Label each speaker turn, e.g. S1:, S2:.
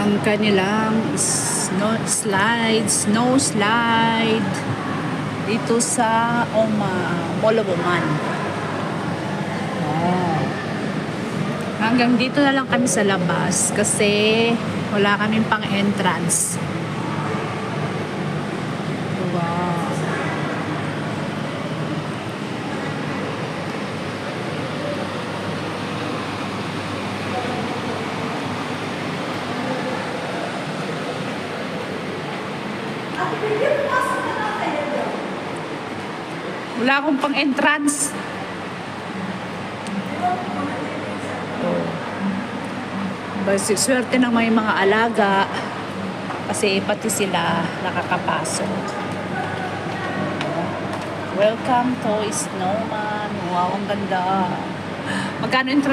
S1: ang kanilang snow slide dito sa Mall of Oman. Hanggang dito na lang kami sa labas kasi wala kaming pang entrance. Wow. Wala akong pang entrance. Basta swerte ng may mga alaga kasi pati sila nakakapasok. Welcome to Snowman. Wow, ang ganda. Magkano entrance?